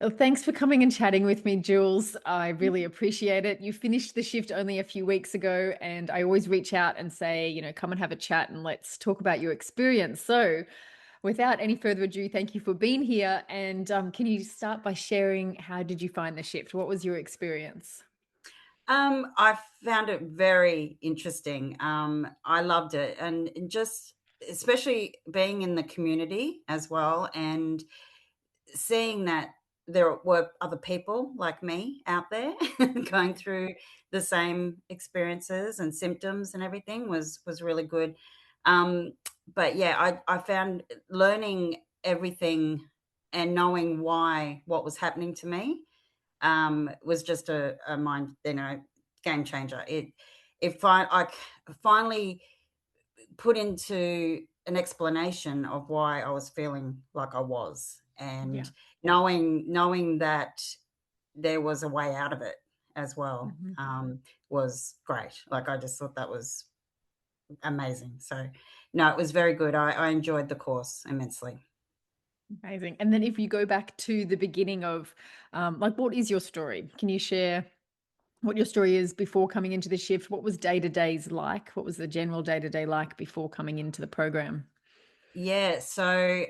Well, thanks for coming and chatting with me, Jules. I really appreciate it. You finished the shift only a few weeks ago, and I always reach out and say, come and have a chat and let's talk about your experience. So, without any further ado, thank you for being here. And can you start by sharing how did you find the shift? What was your experience? I found it very interesting. I loved it, and just especially being in the community as well, and seeing that there were other people like me out there going through the same experiences and symptoms and everything was really good. Um, but yeah, I found learning everything and knowing why what was happening to me was just a mind, game changer. I finally put into an explanation of why I was feeling like I was, Yeah. and knowing that there was a way out of it as well, Mhm. was great. Like, I just thought that was amazing. So, no, it was very good. I enjoyed the course immensely. Amazing. And then if you go back to the beginning of, like, what is your story? Can you share what your story is before coming into the shift? What was day to days like? What was the general day to day like before coming into the program? Yeah, so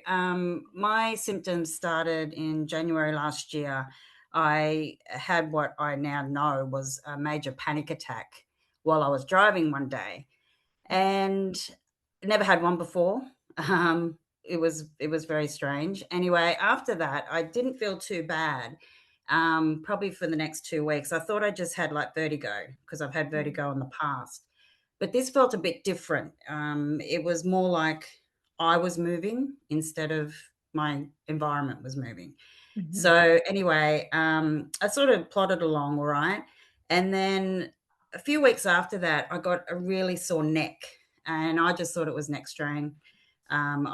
my symptoms started in January last year. I had what I now know was a major panic attack while I was driving one day, and never had one before. It was very strange. Anyway, after that, I didn't feel too bad. Probably for the next 2 weeks, I thought I just had like vertigo because I've had Mm. vertigo in the past, but this felt a bit different. It was more like I was moving instead of my environment was moving. Mhm. So anyway, I sort of plodded along all right, and then a few weeks after that, I got a really sore neck, and I just thought it was neck strain. I'm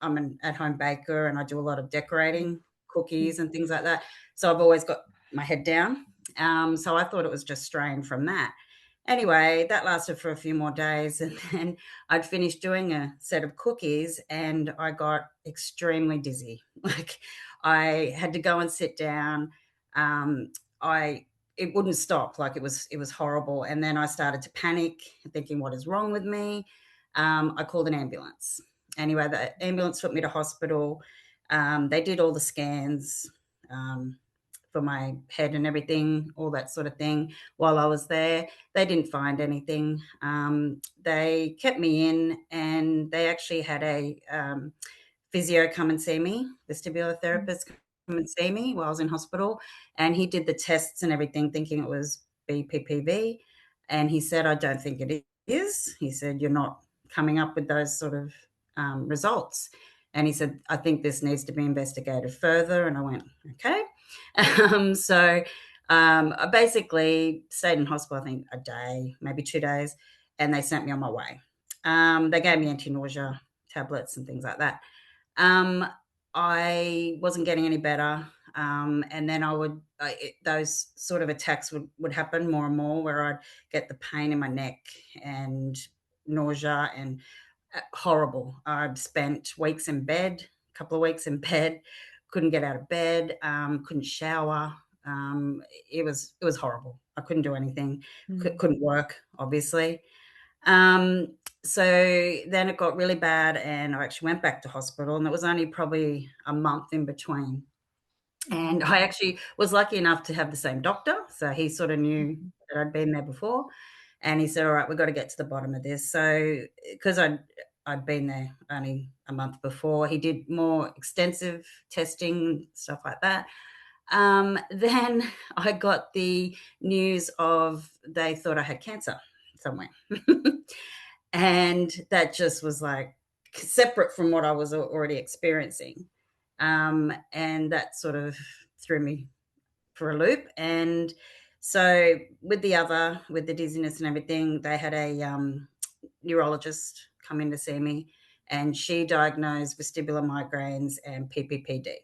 an at-home baker, and I do a lot of decorating, Mm. cookies, and things like that. So I've always got my head down. So I thought it was just strain from that. Anyway, that lasted for a few more days, and then I'd finished doing a set of cookies, and I got extremely dizzy. Like, I had to go and sit down. I It wouldn't stop. Like, it was horrible. And then I started to panic, thinking, "What is wrong with me?" I called an ambulance. Anyway, the ambulance took me to hospital. They did all the scans um, for my head and everything, all that sort of thing. While I was there, they didn't find anything. They kept me in, and they actually had a physio come and see me, vestibular Mm. therapist come and see me while I was in hospital, and he did the tests and everything thinking it was BPPV, and he said, "I don't think it is." He said, "You're not coming up with those sort of, results." And he said, "I think this needs to be investigated further." And I went, "Okay." So, I basically stayed in hospital, I think a day, maybe 2 days, and they sent me on my way. They gave me anti-nausea tablets and things like that. Um, I wasn't getting any better, and then those sort of attacks would happen more and more, where I'd get the pain in my neck and nausea and horrible. I'd spent weeks in bed, a couple of weeks in bed, couldn't get out of bed, couldn't shower. It was horrible. I couldn't do anything, Mm. couldn't work, obviously. Um, so then it got really bad, and I actually went back to hospital, and it was only probably a month in between. And Mhm. I actually was lucky enough to have the same doctor, so he sort of knew Mhm. that I'd been there before, and he said, "All right, we've got to get to the bottom of this." So, because I'd been there only a month before, he did more extensive testing, stuff like that. Then I got the news of they thought I had cancer somewhere. And that just was like separate from what I was already experiencing. And that sort of threw me for a loop. And so with the dizziness and everything, they had a neurologist come in to see me, and she diagnosed vestibular migraines and PPPD.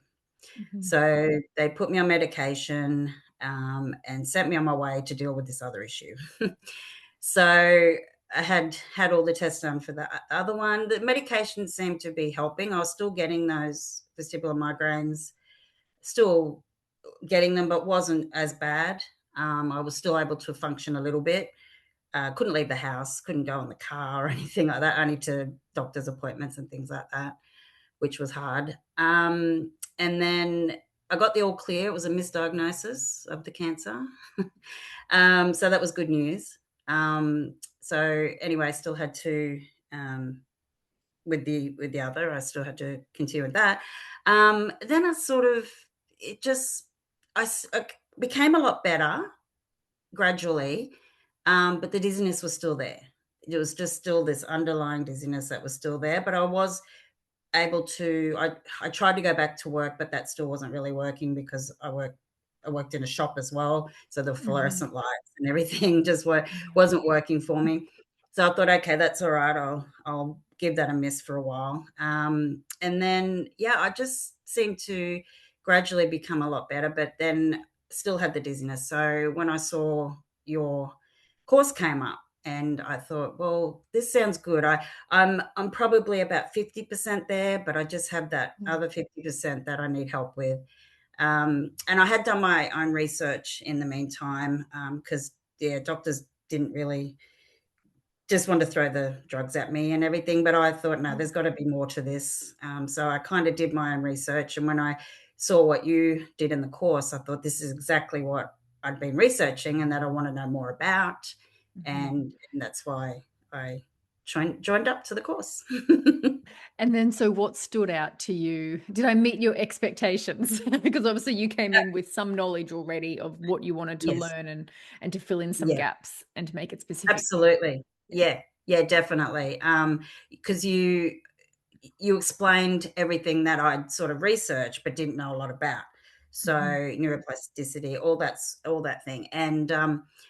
Mhm. So they put me on medication, and sent me on my way to deal with this other issue. So I had all the tests done for the other one. The medication seemed to be helping. I was still getting those vestibular migraines, still getting them, but wasn't as bad. I was still able to function a little bit. Couldn't leave the house, couldn't go in the car or anything like that, only to doctor's appointments and things like that, which was hard. And then I got the all clear. It was a misdiagnosis of the cancer. So that was good news. So anyway, I still had to, with the other, I still had to continue with that. Then I sort of, it just, I became a lot better gradually, but the dizziness was still there. It was just still this underlying dizziness that was still there, but I was able to, I tried to go back to work, but that still wasn't really working because I worked in a shop as well, so the Mhm. fluorescent lights and everything just Yeah. wasn't working for me. So I thought, okay, that's all right. I'll give that a miss for a while. And then yeah, I just seemed to gradually become a lot better, but then still had the dizziness. So when I saw your course came up, and I thought, well, this sounds good. I'm probably about 50% there, but I just have that Mm. other 50% that I need help with. And I had done my own research in the meantime, because yeah, doctors didn't really just want to throw the drugs at me and everything. But I thought, no, Mm. there's got to be more to this. So I kind of did my own research. And when I saw what you did in the course, I thought this is exactly what I'd been researching and that I want to know more about. Mhm. And that's why I joined up to the course. And then, so what stood out to you? Did I meet your expectations? Because obviously you came in with some knowledge already of what you wanted to Yes. learn and to fill in some Yeah. gaps and to make it specific. Absolutely. Yeah. Yeah. Yeah, definitely. Because you explained everything that I'd sort of researched but didn't know a lot about. So Mhm. neuroplasticity, all that thing, and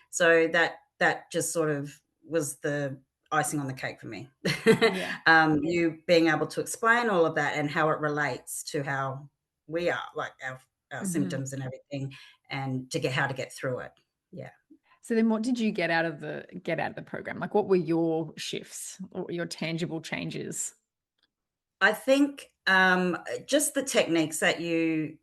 so that just sort of was the icing on the cake for me. Yeah. You being able to explain all of that and how it relates to how we are, like our Mhm. symptoms and everything, and to get how to get through it. Yeah. So then what did you get out of the program? Like, what were your shifts or your tangible changes? I think, just the techniques that you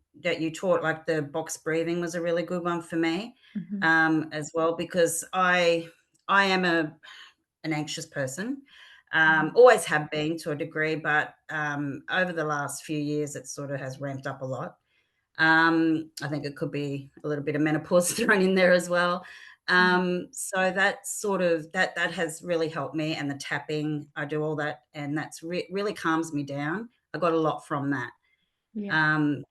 taught, like the box breathing was a really good one for me, Mhm. as well, because I am an anxious person, Mhm. always have been to a degree, but, over the last few years, it sort of has ramped up a lot. I think it could be a little bit of menopause thrown in there as well. Mm. So that sort of that has really helped me, and the tapping, I do all that, and that's really calms me down. I got a lot from that. Yeah. Um,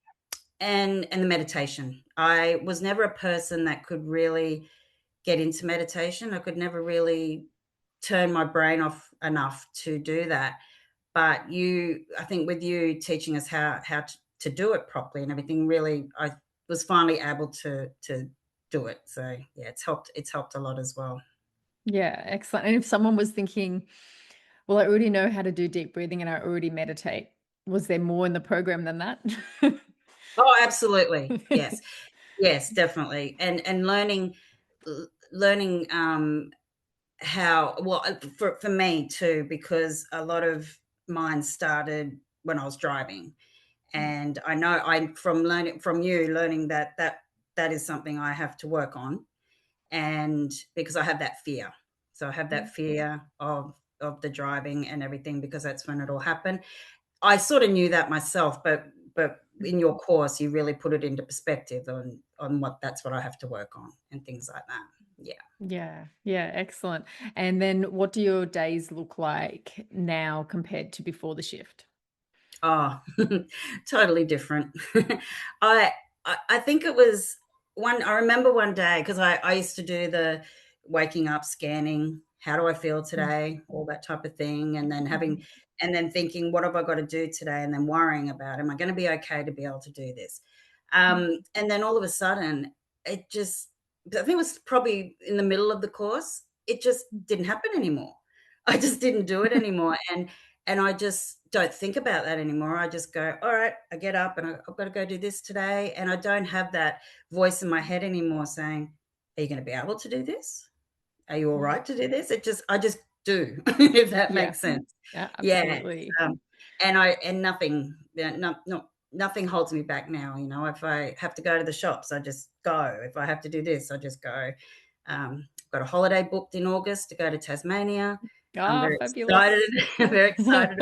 and the meditation. I was never a person that could really get into meditation. I could never really turn my brain off enough to do that. But I think with you teaching us how to do it properly and everything, really, I was finally able to do it. So yeah, it's helped a lot as well. Yeah, excellent. And if someone was thinking, well, I already know how to do deep breathing and I already meditate, was there more in the program than that? Oh, absolutely. Yes. Yes, definitely. And learning how, well, for me too, because a lot of mine started when I was driving. Mm. And I know I'm from learning from you, learning that is something I have to work on, and because I have that fear. So I have Yeah. that fear of the driving and everything, because that's when it'll happen. I sort of knew that myself, but in your course, you really put it into perspective on what that's what I have to work on and things like that. Yeah. Yeah. Yeah. Excellent. And then what do your days look like now compared to before the shift? Oh, totally different. I I think it was I remember one day, because I used to do the waking up, scanning, how do I feel Mm. today, all that type of thing, and then Mhm. thinking, what have I got to do today, and then worrying about, am I going to be okay to be able to do this? Mm. And then all of a sudden, it just, I think it was probably in the middle of the course, it just didn't happen anymore. I just didn't do it anymore, and I just don't think about that anymore. I just go, all right, I get up and I've got to go do this today. And I don't have that voice in my head anymore saying, are you going to be able to do this? Are you all Yeah. right to do this? I just do, if that Yeah. makes sense. Yeah, Yeah. absolutely. Um, and nothing, yeah, not nothing holds me back now. If I have to go to the shops, I just go. If I have to do this, I just go. Got a holiday booked in August to go to Tasmania. I'm Ah, very excited. fabulous. Very excited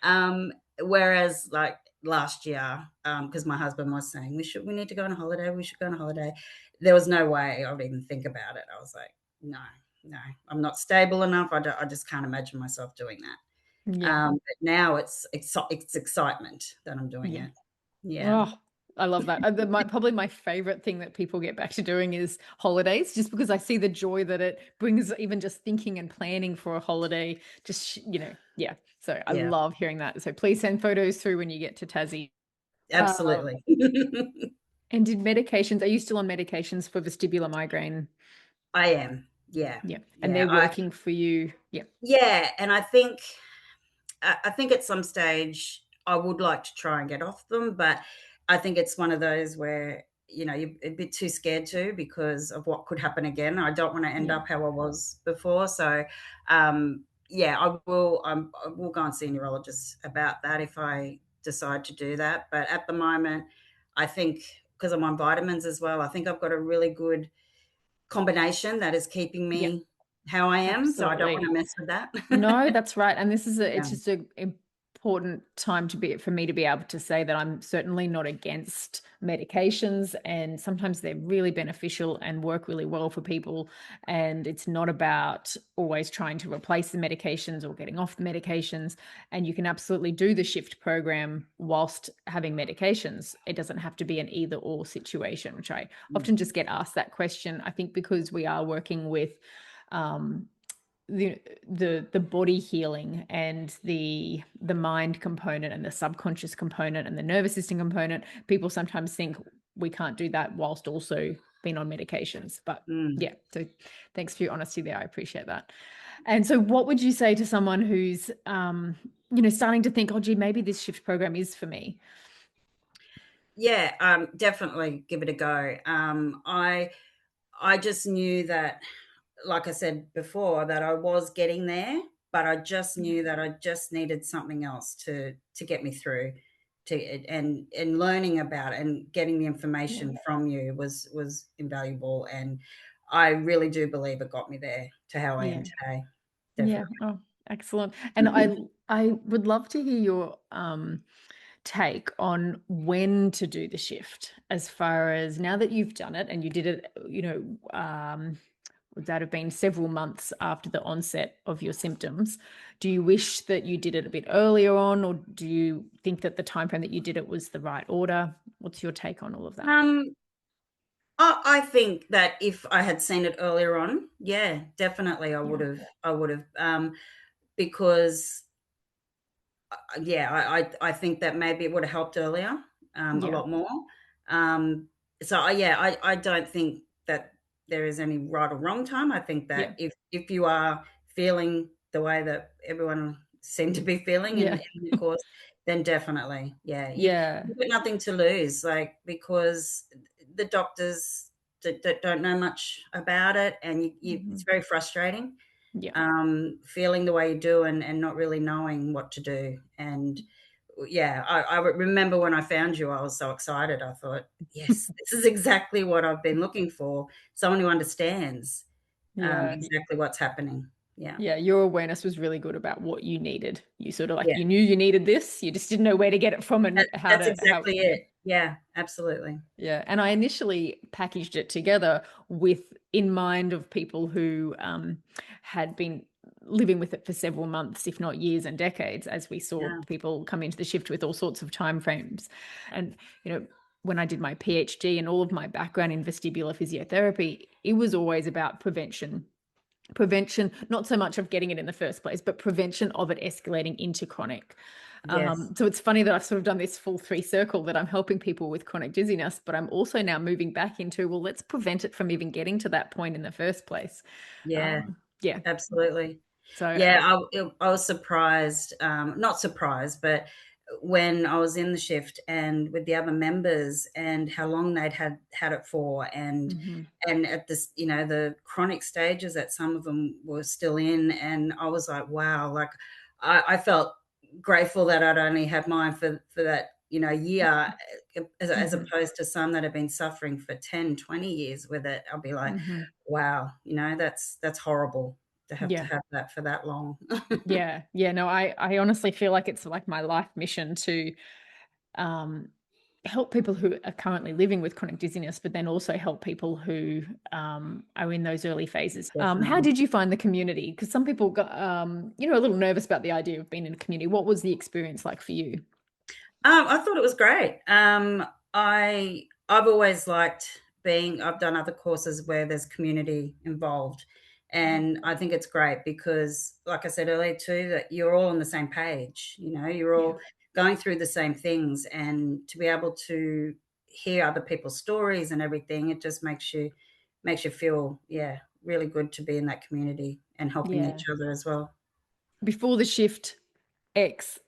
about. Whereas like last year, because my husband was saying we need to go on a holiday. We should go on a holiday. There was no way I would even think about it. I was like, no, no, I'm not stable enough. I just can't imagine myself doing that. Yeah. But now it's excitement that I'm doing Yeah. it. Yeah. Oh, I love that. Probably my favorite thing that people get back to doing is holidays, just because I see the joy that it brings, even just thinking and planning for a holiday. Yeah. So I Yeah. love hearing that. So please send photos through when you get to Tassie. Um, Absolutely. and did medications, are you still on medications for vestibular migraine? I am. Yeah. Yeah. And Yeah. they're working for you. Yeah. Yeah. And I think at some stage I would like to try and get off them, but I think it's one of those where you're a bit too scared to because of what could happen again. I don't want to end Yeah. up how I was before. So, yeah, I will go and see a neurologist about that if I decide to do that. But at the moment, I think because I'm on vitamins as well, I think I've got a really good combination that is keeping Yeah. me how I am. So I don't want Absolutely. to mess with No, that. that's right. And Yeah. it's just a important time for me to be able to say that I'm certainly not against medications, and sometimes they're really beneficial and work really well for people. And it's not about always trying to replace the medications or getting off the medications. And you can absolutely do the shift program whilst having medications. It doesn't have to be an either or situation, which I Mm. often just get asked that question. I think because we are working with um, the body healing and the mind component and the subconscious component and the nervous system component, people sometimes think we can't do that whilst also being on medications. But Mm. yeah, so thanks for your honesty there. I appreciate that. And so what would you say to someone who's starting to think, oh gee, maybe this shift program is for me? Yeah, definitely give it a go. I just knew that, like I said before, that I was getting there, but I just Yeah. knew that I just needed something else to get me through. And learning about it and getting the Yeah. information from you was invaluable, and I really do believe it got me there to how I am Yeah. today. Yeah. Definitely. Oh, excellent. And I would love to hear your take on when to do the shift, as far as now that you've done it and you did it, would that have been several months after the onset of your symptoms? Do you wish that you did it a bit earlier on, or do you think that the time frame that you did it was the right order? What's your take on all of that? Um, I think that if I had seen it earlier on, yeah, definitely I would Yeah. have. I would have, because yeah, I think that maybe it would have helped earlier, a Yeah. lot more. Um, so yeah, I don't think that there is any right or wrong time. I think that Yeah. if you are feeling the way that everyone seemed to be feeling in Yeah. in the course, then definitely, yeah, Yeah. you've got nothing to lose, like, because the doctors that don't know much about it, and it's Mhm. very frustrating, Yeah. feeling the way you do, and not really knowing what to do. And yeah, I remember when I found you, I was so excited. I thought, yes, this is exactly what I've been looking for. Someone who understands Yeah. exactly what's happening. Yeah. Yeah, your awareness was really good about what you needed. You sort of like Yeah. you knew you needed this, you just didn't know where to get it from and That's how. exactly Yeah. it. Yeah, absolutely. Yeah, and I initially packaged it together with in mind of people who had been living with it for several months, if not years and decades, as we saw Yeah. people come into the shift with all sorts of time frames. And when I did my PhD and all of my background in vestibular physiotherapy, it was always about prevention, not so much of getting it in the first place, but prevention of it escalating into chronic. Yes. So it's funny that I've sort of done this full three circle, that I'm helping people with chronic dizziness, but I'm also now moving back into, well, let's prevent it from even getting to that point in the first place. Yeah. Yeah. Absolutely. So Yeah, I was surprised, not surprised, but when I was in the shift and with the other members, and how long they'd had it for, mhm. and at this, the chronic stages that some of them were still in, and I was like, wow, like I felt grateful that I'd only had mine for that a year, as Mhm. opposed to some that have been suffering for 10, 20 years with it. I'll be like, Mhm. wow, that's horrible to Yeah. have that for that long. Yeah. Yeah. No, I honestly feel like it's like my life mission to um, help people who are currently living with chronic dizziness, but then also help people who are in those early phases. How Definitely. did you find the community? Because some people got, a little nervous about the idea of being in a community. What was the experience like for you? I thought it was great. I've always liked being. I've done other courses where there's community involved, Mhm. and I think it's great because, like I said earlier too, that you're all on the same page. You're Yeah. all going through the same things, and to be able to hear other people's stories and everything, it just makes you feel, yeah, really good to be in that community and helping Yeah. each other as well. Before the shift X,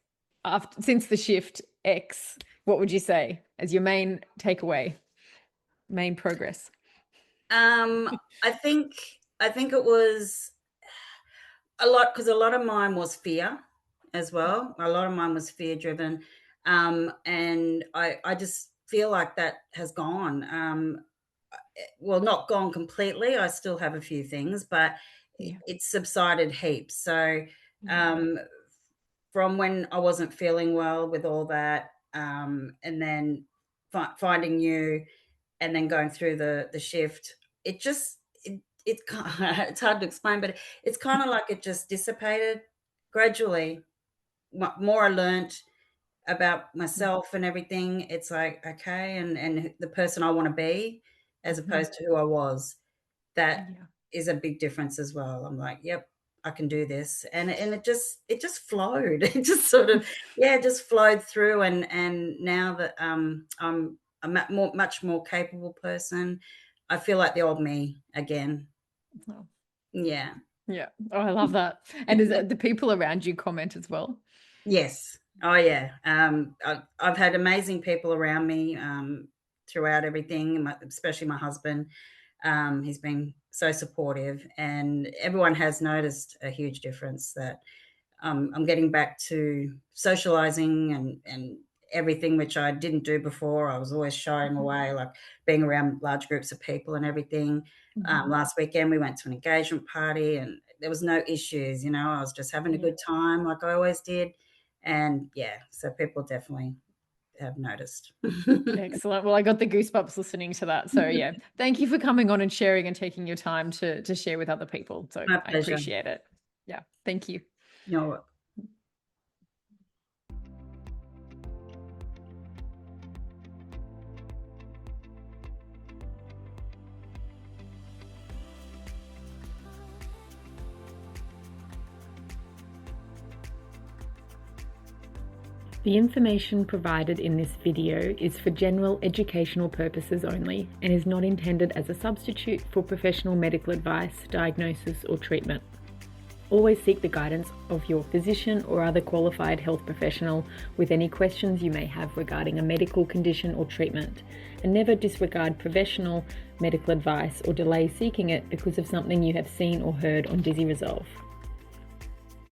after since the shift X, what would you say as your main takeaway, main progress? Um, I think it was a lot because a lot of mine was fear as well. A lot of mine was fear driven, and I just feel like that has gone. Well, not gone completely. I still have a few things, but Yeah. it's subsided heaps. So, Yeah. um, from when I wasn't feeling well with all that, and then finding you, and then going through the shift, it just it it's hard to explain, but it's kind of like it just dissipated gradually. More I learnt about myself and everything. It's like, okay, and the person I want to be, as Mhm. opposed to who I was. That Yeah. is a big difference as well. I'm like, yep, I can do this, and it just flowed. It just sort of, yeah, it just flowed through, and now that I'm a much more capable person, I feel like the old me again. Oh, Yeah. yeah. Oh, I love that. And is it the people around you comment as well? Yes. Oh, yeah. I've had amazing people around me throughout everything, especially my husband. He's been so supportive, and everyone has noticed a huge difference that I'm getting back to socializing and everything which I didn't do before. I was always shying Mhm. away, like being around large groups of people and everything. Mhm. Last weekend, we went to an engagement party and there was no issues. I was just having a Yeah. good time like I always did. And yeah, so people definitely have noticed. Excellent. Well, I got the goosebumps listening to that. So yeah, thank you for coming on and sharing and taking your time to share with other people. So My I pleasure. appreciate it. Yeah. Thank you. You're The information provided in this video is for general educational purposes only and is not intended as a substitute for professional medical advice, diagnosis, or treatment. Always seek the guidance of your physician or other qualified health professional with any questions you may have regarding a medical condition or treatment, and never disregard professional medical advice or delay seeking it because of something you have seen or heard on Dizzy Resolve.